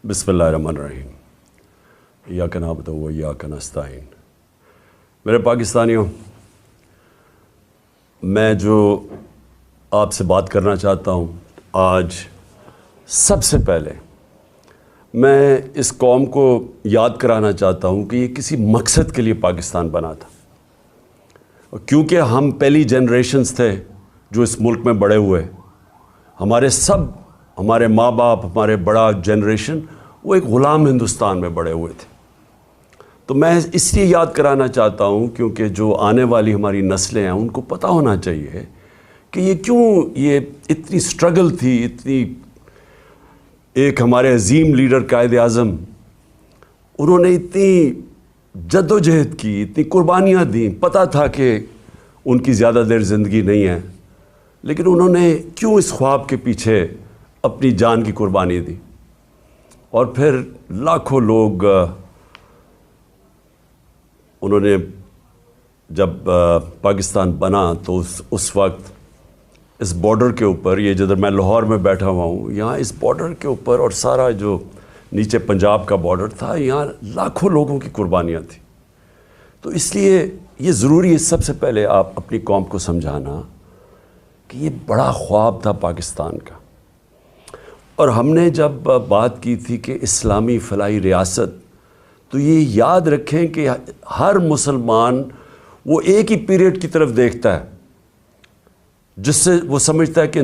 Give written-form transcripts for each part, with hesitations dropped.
بسم اللہ الرحمن الرحیم۔ ایاک نعبد و ایاک نستعین۔ میرے پاکستانیوں، میں جو آپ سے بات کرنا چاہتا ہوں آج، سب سے پہلے میں اس قوم کو یاد کرانا چاہتا ہوں کہ یہ کسی مقصد کے لیے پاکستان بنا تھا، کیونکہ ہم پہلی جنریشنز تھے جو اس ملک میں بڑے ہوئے۔ ہمارے ماں باپ، ہمارے بڑا جنریشن، وہ ایک غلام ہندوستان میں بڑے ہوئے تھے۔ تو میں اس لیے یاد کرانا چاہتا ہوں کیونکہ جو آنے والی ہماری نسلیں ہیں ان کو پتہ ہونا چاہیے کہ یہ اتنی سٹرگل تھی، ایک ہمارے عظیم لیڈر قائد اعظم، انہوں نے اتنی جد و جہد کی، اتنی قربانیاں دیں، پتہ تھا کہ ان کی زیادہ دیر زندگی نہیں ہے، لیکن انہوں نے کیوں اس خواب کے پیچھے اپنی جان کی قربانی دی، اور پھر لاکھوں لوگ انہوں نے جب پاکستان بنا تو اس وقت اس بارڈر کے اوپر، یہ جدھر میں لاہور میں بیٹھا ہوا ہوں، یہاں اس بارڈر کے اوپر اور سارا جو نیچے پنجاب کا بارڈر تھا، یہاں لاکھوں لوگوں کی قربانیاں تھیں۔ تو اس لیے یہ ضروری ہے سب سے پہلے آپ اپنی قوم کو سمجھانا کہ یہ بڑا خواب تھا پاکستان کا۔ اور ہم نے جب بات کی تھی کہ اسلامی فلاحی ریاست، تو یہ یاد رکھیں کہ ہر مسلمان وہ ایک ہی پیریڈ کی طرف دیکھتا ہے جس سے وہ سمجھتا ہے کہ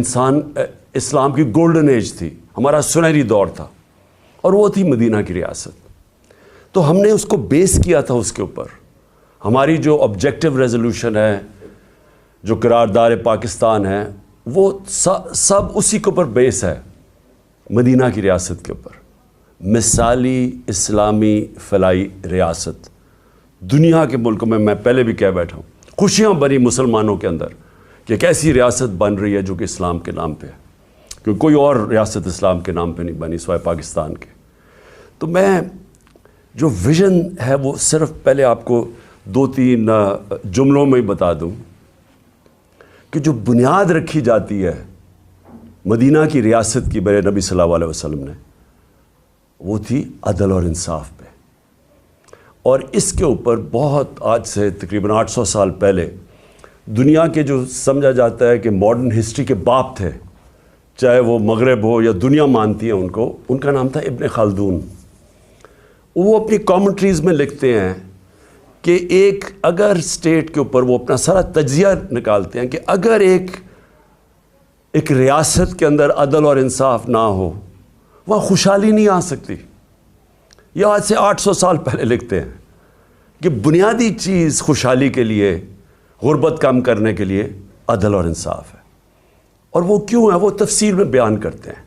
اسلام کی گولڈن ایج تھی، ہمارا سنہری دور تھا، اور وہ تھی مدینہ کی ریاست۔ تو ہم نے اس کو بیس کیا تھا، اس کے اوپر ہماری جو آبجیکٹو ریزولوشن ہے، جو قرارداد پاکستان ہے، وہ سب اسی کے اوپر بیس ہے، مدینہ کی ریاست کے اوپر، مثالی اسلامی فلاحی ریاست۔ دنیا کے ملکوں میں پہلے بھی کہہ بیٹھا ہوں، خوشیاں بنی مسلمانوں کے اندر کہ ایک ایسی ریاست بن رہی ہے جو کہ اسلام کے نام پہ ہے، کیونکہ کوئی اور ریاست اسلام کے نام پہ نہیں بنی سوائے پاکستان کے۔ تو میں جو ویژن ہے وہ صرف پہلے آپ کو 2-3 جملوں میں ہی بتا دوں کہ جو بنیاد رکھی جاتی ہے مدینہ کی ریاست کی میرے نبی صلی اللہ علیہ وسلم نے، وہ تھی عدل اور انصاف پہ۔ اور اس کے اوپر بہت آج سے تقریباً 800 سال پہلے دنیا کے جو سمجھا جاتا ہے کہ ماڈرن ہسٹری کے باپ تھے، چاہے وہ مغرب ہو یا دنیا مانتی ہے ان کا نام تھا ابن خلدون۔ وہ اپنی کامنٹریز میں لکھتے ہیں کہ اگر اسٹیٹ کے اوپر وہ اپنا سارا تجزیہ نکالتے ہیں کہ اگر ایک ریاست کے اندر عدل اور انصاف نہ ہو، وہاں خوشحالی نہیں آ سکتی۔ یہ آج سے 800 سال پہلے لکھتے ہیں کہ بنیادی چیز خوشحالی کے لیے، غربت کم کرنے کے لیے عدل اور انصاف ہے۔ اور وہ کیوں ہے وہ تفصیل میں بیان کرتے ہیں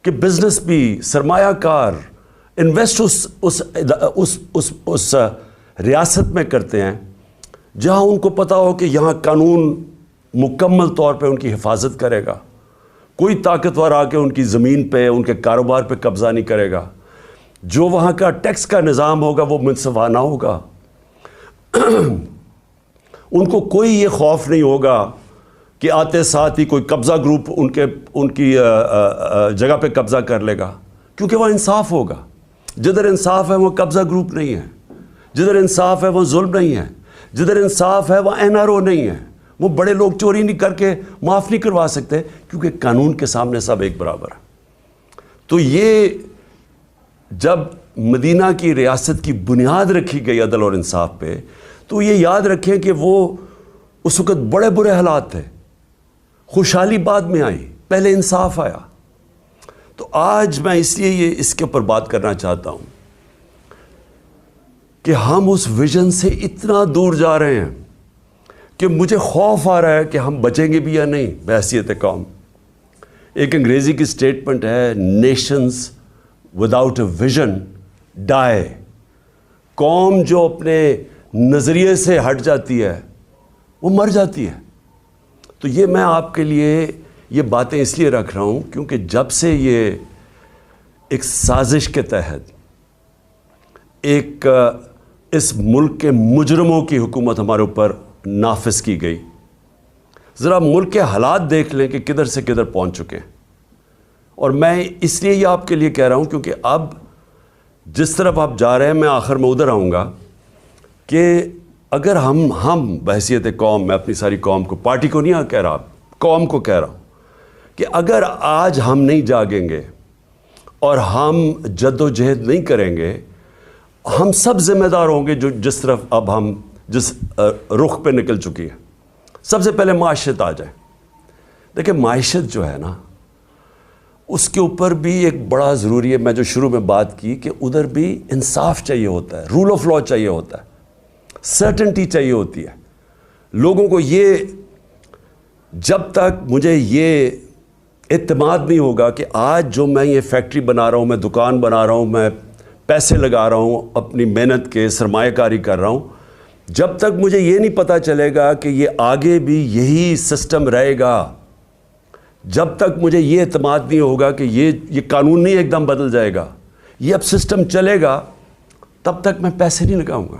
کہ بزنس بھی، سرمایہ کار انویسٹ اس ریاست میں کرتے ہیں جہاں ان کو پتہ ہو کہ یہاں قانون مکمل طور پہ ان کی حفاظت کرے گا، کوئی طاقتور آ کے ان کی زمین پہ، ان کے کاروبار پہ قبضہ نہیں کرے گا، جو وہاں کا ٹیکس کا نظام ہوگا وہ منصفانہ ہوگا، ان کو کوئی یہ خوف نہیں ہوگا کہ آتے ساتھ ہی کوئی قبضہ گروپ ان کی جگہ پہ قبضہ کر لے گا، کیونکہ وہ انصاف ہوگا۔ جدھر انصاف ہے وہ قبضہ گروپ نہیں ہے، جدھر انصاف ہے وہ ظلم نہیں ہے، جدھر انصاف ہے وہ NRO نہیں ہے، وہ بڑے لوگ چوری نہیں کر کے معاف نہیں کروا سکتے، کیونکہ قانون کے سامنے سب ایک برابر ہے۔ تو یہ جب مدینہ کی ریاست کی بنیاد رکھی گئی عدل اور انصاف پہ، تو یہ یاد رکھیں کہ وہ اس وقت بڑے برے حالات تھے، خوشحالی بعد میں آئی، پہلے انصاف آیا۔ تو آج میں اس لیے اس کے اوپر بات کرنا چاہتا ہوں کہ ہم اس ویژن سے اتنا دور جا رہے ہیں کہ مجھے خوف آ رہا ہے کہ ہم بچیں گے بھی یا نہیں بحیثیت قوم۔ ایک انگریزی کی سٹیٹمنٹ ہے، نیشنز وداؤٹ اے ویژن ڈائی۔ قوم جو اپنے نظریے سے ہٹ جاتی ہے وہ مر جاتی ہے۔ تو یہ میں آپ کے لیے یہ باتیں اس لیے رکھ رہا ہوں کیونکہ جب سے یہ ایک سازش کے تحت اس ملک کے مجرموں کی حکومت ہمارے اوپر نافذ کی گئی، ذرا ملک کے حالات دیکھ لیں کہ کدھر سے کدھر پہنچ چکے ہیں۔ اور میں اس لیے یہ آپ کے لیے کہہ رہا ہوں کیونکہ اب جس طرف آپ جا رہے ہیں میں آخر میں ادھر آؤں گا کہ اگر ہم بحیثیت قوم، میں اپنی ساری قوم کو، پارٹی کو نہیں کہہ رہا، قوم کو کہہ رہا ہوں کہ اگر آج ہم نہیں جاگیں گے اور ہم جد و جہد نہیں کریں گے، ہم سب ذمہ دار ہوں گے جس طرف اب ہم جس رخ پہ نکل چکی ہیں۔ سب سے پہلے معیشت آ جائے۔ دیکھیں معیشت جو ہے نا، اس کے اوپر بھی ایک بڑا ضروری ہے، میں جو شروع میں بات کی کہ ادھر بھی انصاف چاہیے ہوتا ہے، رول آف لا چاہیے ہوتا ہے، سرٹنٹی چاہیے ہوتی ہے لوگوں کو۔ یہ جب تک مجھے یہ اعتماد نہیں ہوگا کہ آج جو میں یہ فیکٹری بنا رہا ہوں، میں دکان بنا رہا ہوں، میں پیسے لگا رہا ہوں، اپنی محنت کے سرمایہ کاری کر رہا ہوں، جب تک مجھے یہ نہیں پتہ چلے گا کہ یہ آگے بھی یہی سسٹم رہے گا، جب تک مجھے یہ اعتماد نہیں ہوگا کہ یہ قانون نہیں ایک دم بدل جائے گا، یہ اب سسٹم چلے گا، تب تک میں پیسے نہیں لگاؤں گا۔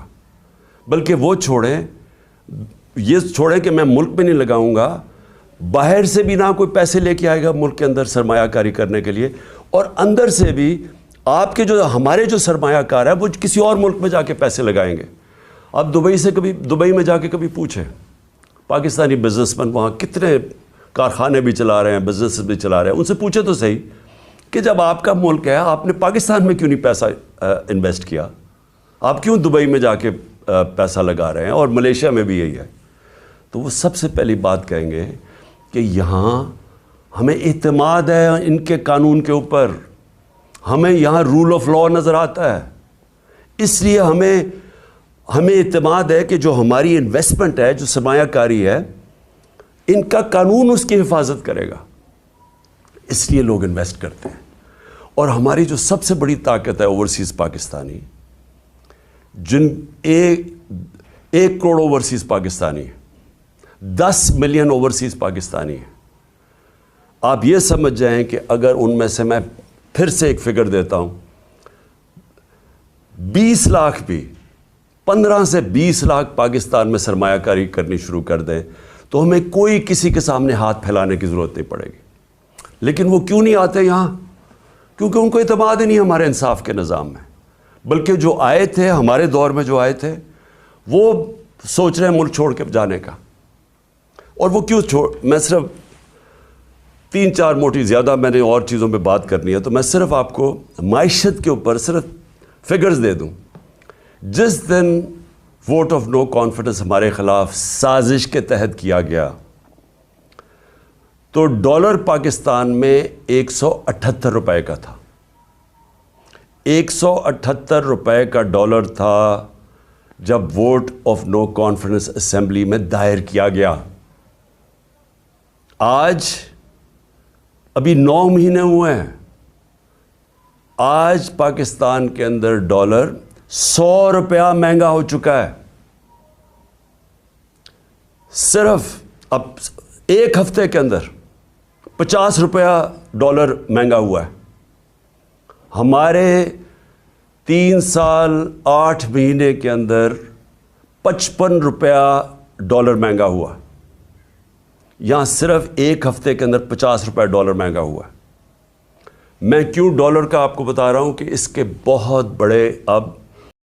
بلکہ وہ یہ چھوڑیں کہ میں ملک میں نہیں لگاؤں گا، باہر سے بھی نہ کوئی پیسے لے کے آئے گا ملک کے اندر سرمایہ کاری کرنے کے لیے، اور اندر سے بھی آپ کے ہمارے جو سرمایہ کار ہے وہ کسی اور ملک میں جا کے پیسے لگائیں گے۔ آپ دبئی میں جا کے کبھی پوچھیں، پاکستانی بزنس مین وہاں کتنے کارخانے بھی چلا رہے ہیں، بزنس بھی چلا رہے ہیں، ان سے پوچھے تو صحیح کہ جب آپ کا ملک ہے، آپ نے پاکستان میں کیوں نہیں پیسہ انویسٹ کیا؟ آپ کیوں دبئی میں جا کے پیسہ لگا رہے ہیں؟ اور ملیشیا میں بھی یہی ہے۔ تو وہ سب سے پہلی بات کہیں گے کہ یہاں ہمیں اعتماد ہے ان کے قانون کے اوپر، ہمیں یہاں رول آف لا نظر آتا ہے، اس لیے ہمیں اعتماد ہے کہ جو ہماری انویسٹمنٹ ہے، جو سرمایہ کاری ہے، ان کا قانون اس کی حفاظت کرے گا، اس لیے لوگ انویسٹ کرتے ہیں۔ اور ہماری جو سب سے بڑی طاقت ہے اوورسیز پاکستانی، جن 1 کروڑ اوورسیز پاکستانی ہیں، 10 ملین اوورسیز پاکستانی ہیں، آپ یہ سمجھ جائیں کہ اگر ان میں سے میں پھر سے ایک فگر دیتا ہوں، 20 لاکھ بھی 15 سے 20 لاکھ پاکستان میں سرمایہ کاری کرنی شروع کر دیں تو ہمیں کوئی کسی کے سامنے ہاتھ پھیلانے کی ضرورت نہیں پڑے گی۔ لیکن وہ کیوں نہیں آتے یہاں؟ کیونکہ ان کو اعتماد ہی نہیں ہمارے انصاف کے نظام میں، بلکہ جو آئے تھے ہمارے دور میں، جو آئے تھے وہ سوچ رہے ہیں ملک چھوڑ کے جانے کا۔ اور وہ کیوں میں صرف 3-4 موٹی، زیادہ میں نے اور چیزوں پہ بات کرنی ہے، تو میں صرف آپ کو معیشت کے اوپر صرف فگرز دے دوں۔ جس دن ووٹ آف نو کانفیڈنس ہمارے خلاف سازش کے تحت کیا گیا تو ڈالر پاکستان میں 178 روپے کا تھا۔ 178 روپے کا ڈالر تھا جب vote of no confidence assembly میں دائر کیا گیا۔ آج ابھی 9 مہینے ہوئے ہیں، آج پاکستان کے اندر ڈالر 100 روپیہ مہنگا ہو چکا ہے۔ صرف اب 1 ہفتے کے اندر 50 روپیہ ڈالر مہنگا ہوا ہے۔ ہمارے 3 سال 8 مہینے کے اندر 55 روپیہ ڈالر مہنگا ہوا ہے۔ یہاں صرف 1 ہفتے کے اندر 50 روپے ڈالر مہنگا ہوا ہے۔ میں کیوں ڈالر کا آپ کو بتا رہا ہوں کہ اس کے بہت بڑے اب